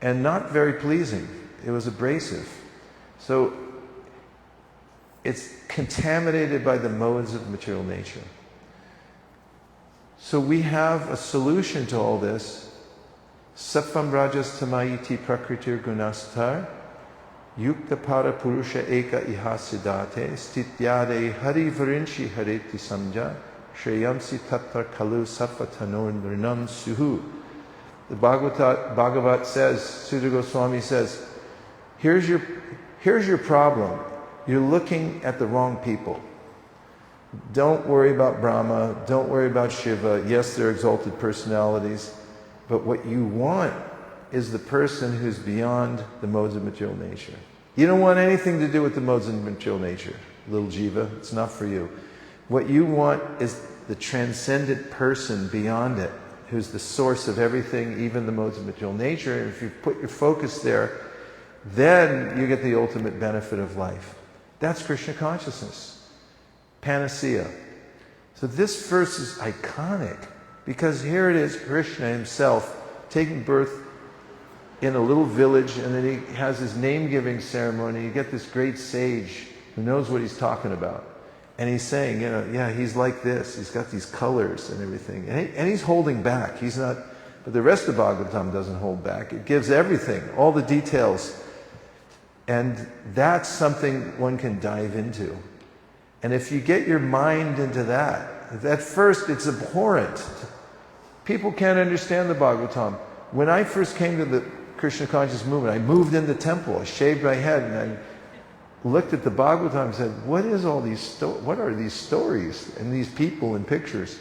A: and not very pleasing. It was abrasive. So it's contaminated by the modes of material nature. So we have a solution to all this. Sattvam rajas tamayiti prakritir gunastar yukta para purusha eka ihasidate stityade hari varinchi hareti samja shreyamsi tattva kalu sattva tanor nirnam suhu. The Bhagavat says, Sudha Goswami says, here's your problem. You're looking at the wrong people. Don't worry about Brahma. Don't worry about Shiva. Yes, they're exalted personalities. But what you want is the person who's beyond the modes of material nature. You don't want anything to do with the modes of material nature, little jiva. It's not for you. What you want is the transcendent person beyond it, who's the source of everything, even the modes of material nature. And if you put your focus there, then you get the ultimate benefit of life. That's Krishna consciousness. Panacea. So this verse is iconic because here it is, Krishna himself taking birth in a little village, and then he has his name-giving ceremony. You get this great sage who knows what he's talking about. And he's saying, yeah, he's like this. He's got these colors and everything. And he's holding back. He's not, but the rest of Bhagavatam doesn't hold back. It gives everything, all the details. And that's something one can dive into. And if you get your mind into that, at first it's abhorrent. People can't understand the Bhagavatam. When I first came to the Krishna conscious movement, I moved in the temple, I shaved my head, and I looked at the Bhagavatam and said, what are these stories and these people and pictures?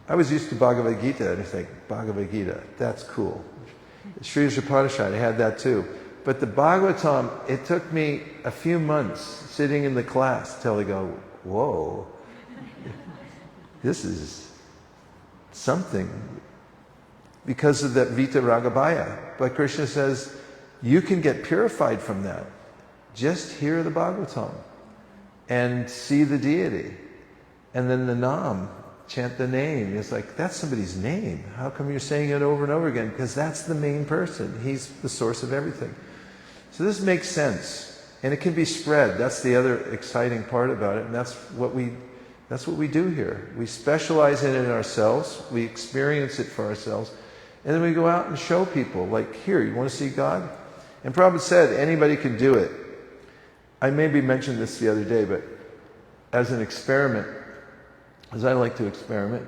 A: I was used to Bhagavad Gita, and I think, Bhagavad Gita, that's cool. Sri Upanishad, I had that too. But the Bhagavatam, it took me a few months sitting in the class till I go, whoa, this is something. Because of that Vita Raga Bhaya. But Krishna says, you can get purified from that. Just hear the Bhagavatam and see the deity. And then the Nam, chant the name. It's like, that's somebody's name. How come you're saying it over and over again? Because that's the main person. He's the source of everything. So this makes sense. And it can be spread. That's the other exciting part about it. And that's what we do here. We specialize in it ourselves. We experience it for ourselves. And then we go out and show people, like, here, you want to see God? And Prabhupada said, anybody can do it. I maybe mentioned this the other day, but as an experiment, as I like to experiment,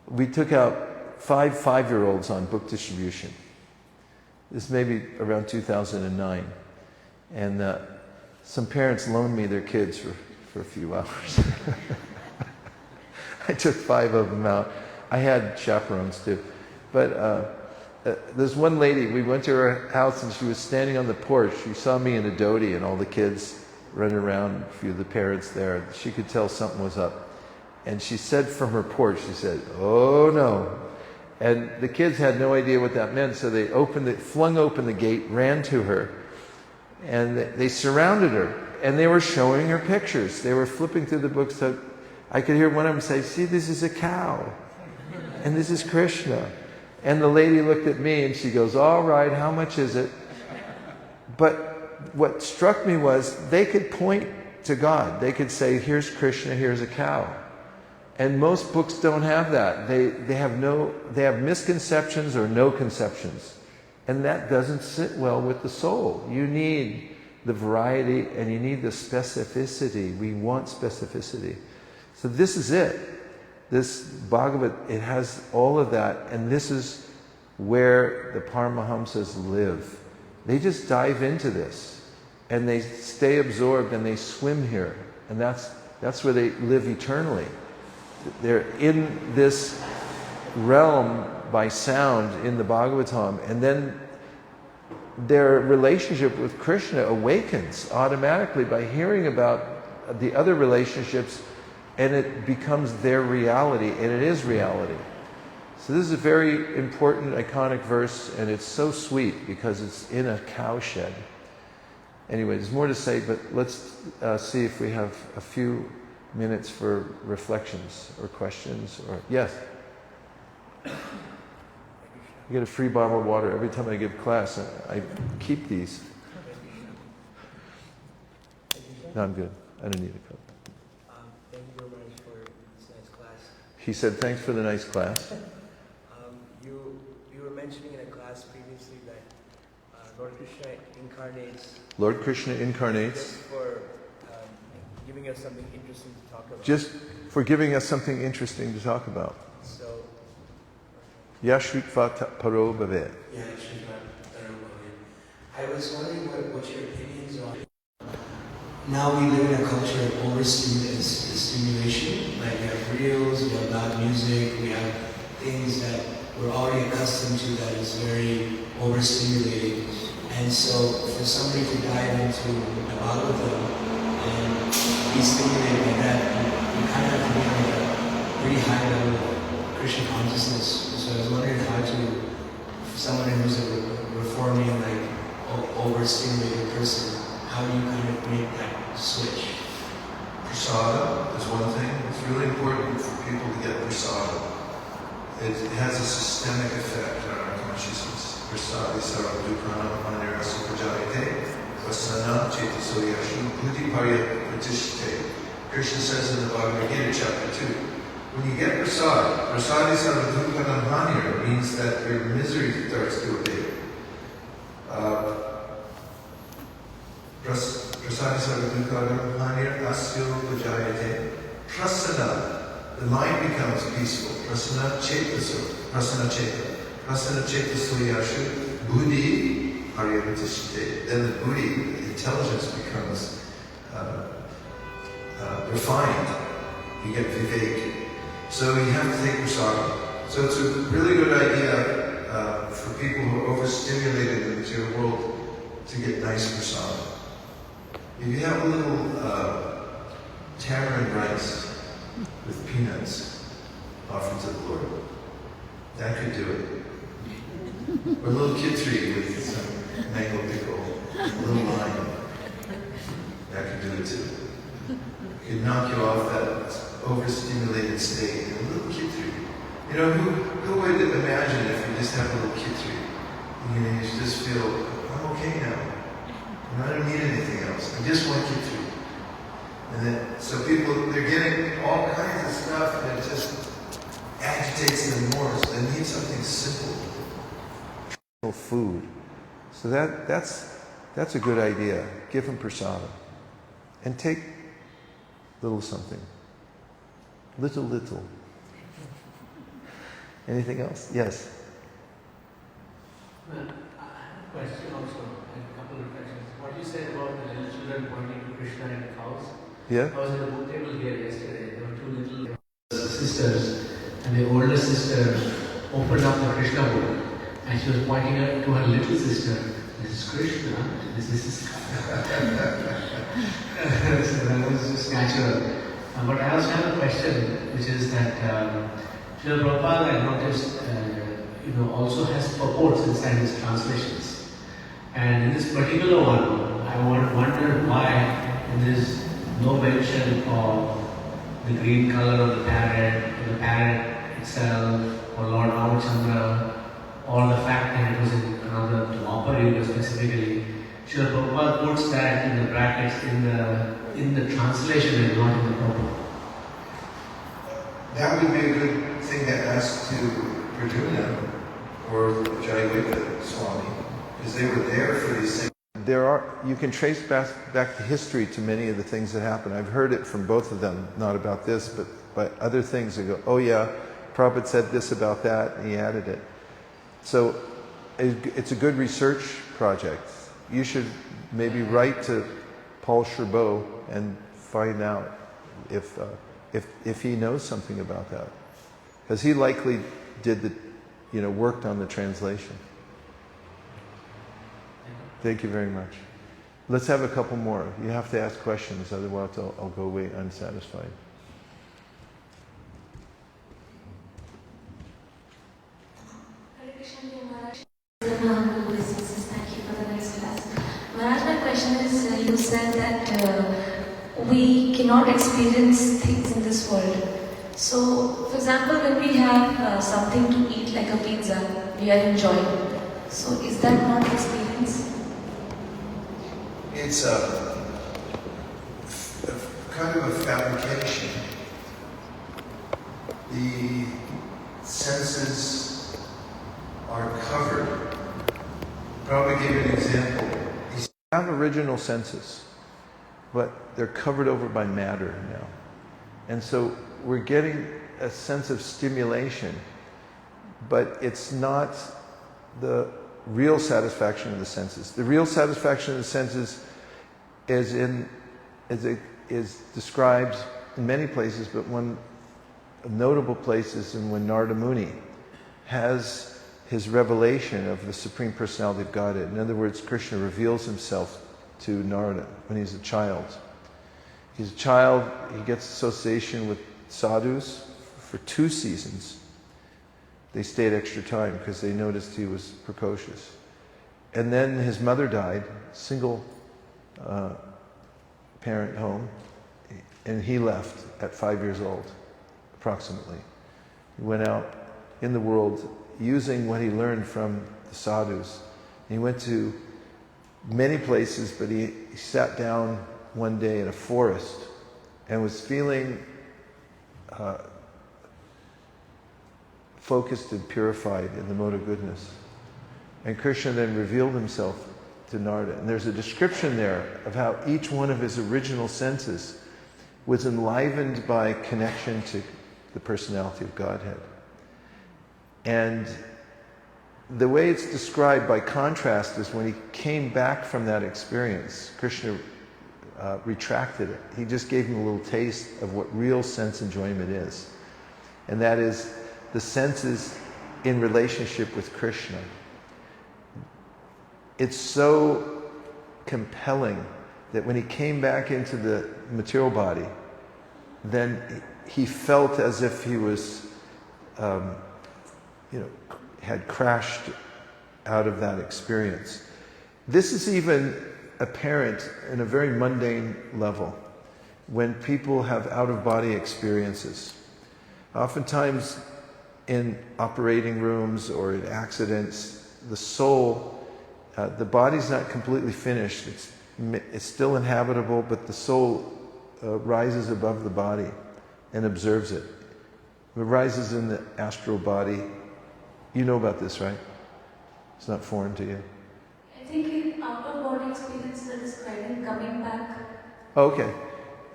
A: we took out 5-year-olds on book distribution. This may be around 2009. And some parents loaned me their kids for a few hours. I took 5 of them out. I had chaperones too. But there's one lady, we went to her house and she was standing on the porch. She saw me in a dhoti and all the kids running around, a few of the parents there. She could tell something was up. And she said from her porch, she said, oh no. And the kids had no idea what that meant, so they flung open the gate, ran to her, and they surrounded her. And they were showing her pictures. They were flipping through the books. So I could hear one of them say, see, this is a cow. And this is Krishna. And the lady looked at me and she goes, all right, how much is it? But what struck me was they could point to God. They could say, here's Krishna, here's a cow. And most books don't have that. They have misconceptions or no conceptions. And that doesn't sit well with the soul. You need the variety and you need the specificity. We want specificity. So this is it. This Bhagavad, it has all of that, and this is where the Paramahamsas live. They just dive into this, and they stay absorbed, and they swim here, and that's where they live eternally. They're in this realm by sound in the Bhagavatam, and then their relationship with Krishna awakens automatically by hearing about the other relationships, and it becomes their reality, and it is reality. So this is a very important, iconic verse, and it's so sweet because it's in a cowshed. Anyway, there's more to say, but let's see if we have a few minutes for reflections or questions. Or yes? I get a free bottle of water every time I give class. I keep these. No, I'm good. I don't need a cup.
B: Thank you very much for this nice class.
A: He said, thanks for the nice class.
B: You were mentioning in a class previously that Lord Krishna incarnates.
A: Lord Krishna incarnates.
B: Just for giving us something interesting to talk about.
A: Just for giving us something interesting to talk about.
B: So.
A: Yashrutva paro bhavet.
B: Yeah, Yashrutva paro bhavet. I was wondering what your opinions on. Now we live in a culture of overstimulation. Like we have reels, we have loud music, we have things that we're already accustomed to that is very overstimulating. And so for somebody to dive into the Bhagavatam and be stimulated by that, you kind of have to be on a pretty high level of Krishna consciousness. So I was wondering how to, for someone who's a reforming, like overstimulated person, how do you kind of make that switch?
A: Prasada is one thing. It's really important for people to get prasada. It has a systemic effect on our consciousness. Prasadi sarva dukhanam anirasa prajayate vasana chetaso yashu buddhi parya pratishte. Krishna says in the Bhagavad Gita, chapter 2, when you get prasada, prasadi sarva dukhanam hanir means that your misery starts to abate. Prasadi sarva dukhanam hanir asyo prajayate prasana. The mind becomes peaceful. Prasana chetaso. Prasana chetaso yashu buddhi paryavatishite. Then the buddhi, the intelligence, becomes refined. You get vivek. So you have to take prasada. So it's a really good idea for people who are overstimulated in the material world to get nice prasada. If you have a little tamarind rice with peanuts offered to the Lord, that could do it. Or a little kitri with some mango pickle, a little lime, that could do it too. It could knock you off that overstimulated state in a little kitri. You know, who would imagine if you just have a little kitri? You know, you just feel, I'm okay now. And I don't need anything else. I just want kitri. And then, so people, they're getting all kinds of stuff and it just agitates them more. So they need something simple. Food. So that's a good idea. Give them prasada. And take little something. Little. Anything else? Yes.
C: Well, I have a question also, and a couple of questions. What you said about the little children pointing to Krishna and the cows.
A: Yeah?
C: I was at the book table here yesterday. There were two little sisters, and the older sister opened up the Krishna book, and she was pointing to her little sister. This is Krishna, this is so that was just natural. But I also have a question, which is that Srila Prabhupada, I noticed, also has purports inside his translations. And in this particular one, I wonder why there's no mention of the green color of the parrot itself, or Lord Ramachandra, or the fact that it was in another Dwapar Yuga specifically. Srila Prabhupada puts that in the brackets in the translation and not in the purport.
A: That would be a good thing to ask to Arjuna or Jayaveda Swami, because they were there for these things. You can trace back the history to many of the things that happened. I've heard it from both of them, not about this, but by other things that go, oh yeah, Prabhupada said this about that, and he added it. So it's a good research project. You should maybe write to Paul Sherbeau and find out if he knows something about that, because he likely worked on the translation. Thank you very much. Let's have a couple more. You have to ask questions, otherwise I'll go away unsatisfied.
D: Hare Krishna, Maharaj. Thank you for the nice class. Maharaj, my question is, you said that we cannot experience things in this world. So, for example, when we have something to eat like a pizza, we are enjoying. So, is that not experience?
A: It's a kind of a fabrication. The senses are covered. Probably give you an example. You have original senses, but they're covered over by matter now. And so we're getting a sense of stimulation, but it's not the real satisfaction of the senses. The real satisfaction of the senses is described in many places, but one notable place is when Narada Muni has his revelation of the Supreme Personality of Godhead. In other words, Krishna reveals himself to Narada when he's a child. He's a child, he gets association with sadhus for 2 seasons. They stayed extra time because they noticed he was precocious. And then his mother died, single parent home, and he left at 5 years old, approximately. He went out in the world using what he learned from the sadhus. He went to many places, but he sat down one day in a forest and was feeling focused and purified in the mode of goodness. And Krishna then revealed himself to Narada. And there's a description there of how each one of his original senses was enlivened by connection to the personality of Godhead. And the way it's described by contrast is when he came back from that experience, Krishna retracted it. He just gave him a little taste of what real sense enjoyment is. And that is the senses in relationship with Krishna. It's so compelling that when he came back into the material body, then he felt as if he was, had crashed out of that experience. This is even apparent in a very mundane level when people have out-of-body experiences. Oftentimes in operating rooms or in accidents, the soul, the body's not completely finished. It's still inhabitable, but the soul rises above the body and observes it. It rises in the astral body. You know about this, right? It's not foreign to you.
D: I think in out-of-body experiences are describing coming back.
A: Okay.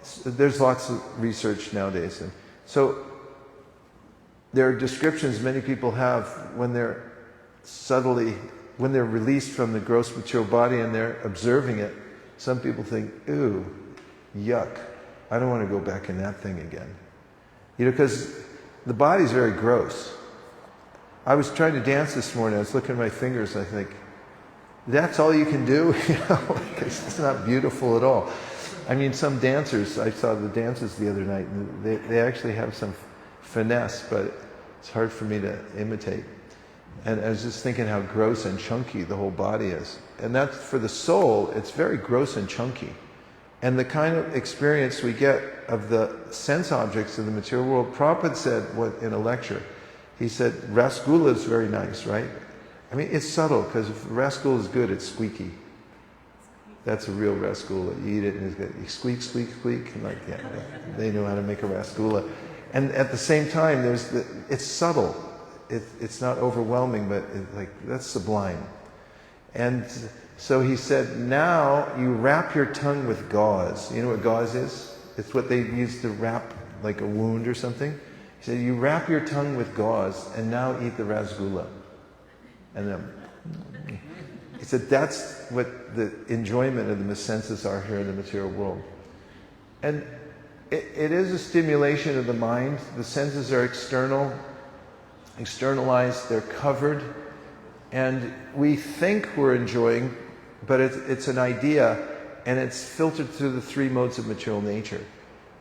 A: So there's lots of research nowadays. And so there are descriptions many people have when they're released from the gross material body and they're observing it. Some people think, ooh, yuck, I don't want to go back in that thing again. Because the body's very gross. I was trying to dance this morning, I was looking at my fingers, I think, that's all you can do? It's not beautiful at all. I mean, some dancers, I saw the dances the other night, and they actually have some finesse, but it's hard for me to imitate. And I was just thinking how gross and chunky the whole body is. And that's, for the soul, it's very gross and chunky. And the kind of experience we get of the sense objects of the material world, Prabhupada said in a lecture, he said, rasgulla is very nice, right? I mean, it's subtle, because if rasgulla is good, it's squeaky. That's a real rasgulla. You eat it and it's good. You squeak, squeak, squeak. And they know how to make a rasgulla. And at the same time, it's subtle. It's not overwhelming, but that's sublime. And so he said, now you wrap your tongue with gauze. You know what gauze is? It's what they use to wrap like a wound or something. He said, you wrap your tongue with gauze and now eat the rasgulla. And then he said, that's what the enjoyment of the senses are here in the material world. And it is a stimulation of the mind. The senses are externalized, they're covered. And we think we're enjoying, but it's an idea, and it's filtered through the three modes of material nature.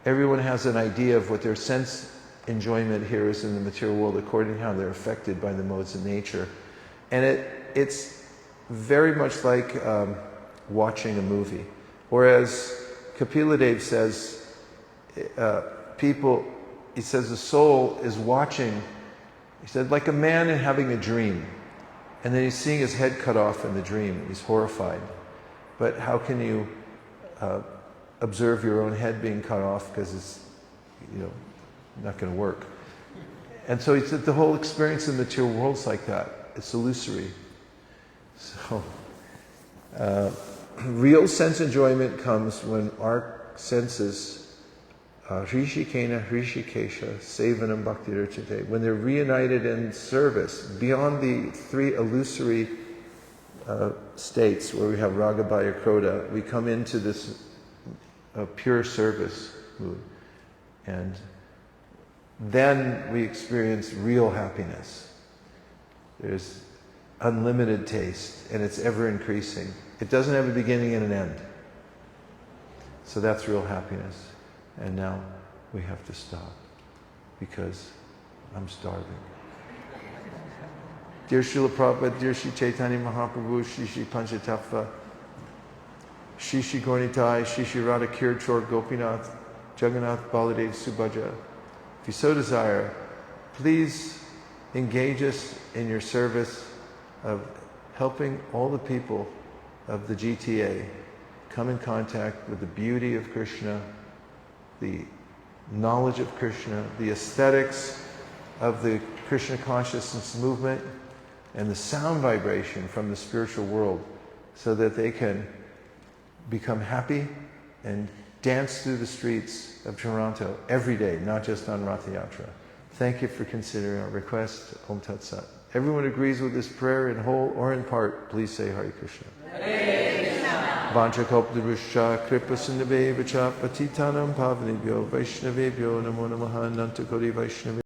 A: Everyone has an idea of what their sense enjoyment here is in the material world according to how they're affected by the modes of nature. And it's very much like watching a movie. Whereas Kapila Dev says, he says the soul is watching, he said, like a man having a dream. And then he's seeing his head cut off in the dream. He's horrified. But how can you observe your own head being cut off, because it's not going to work. And so he said the whole experience in the material world's like that. It's illusory. So real sense enjoyment comes when our senses Rishikena, Rishikesha, Sevanam Bhakti Rachate, when they're reunited in service, beyond the three illusory states where we have Rāga, Bhaya, Krodha, we come into this pure service mood. And then we experience real happiness. There's unlimited taste, and it's ever increasing. It doesn't have a beginning and an end. So that's real happiness. And now we have to stop because I'm starving. Dear Srila Prabhupada, dear Sri Chaitanya Mahaprabhu, Shri Shri Panchatattva, Shri Shri Gaurnitai, Shri Shri Radha Kirchor Gopinath, Jagannath Baladev Subhaja, if you so desire, please engage us in your service of helping all the people of the GTA come in contact with the beauty of Krishna, the knowledge of Krishna, the aesthetics of the Krishna consciousness movement, and the sound vibration from the spiritual world, so that they can become happy and dance through the streets of Toronto every day, not just on Ratha Yatra. Thank you for considering our request. Om Tat Sat. Everyone agrees with this prayer in whole or in part, please say Hare Krishna. Hare Krishna. Vanchakalpadurusha kripa sindhaveva cha patitanam pavanebhyo vaishnavebhyo namo namaha nantakoti vaishnave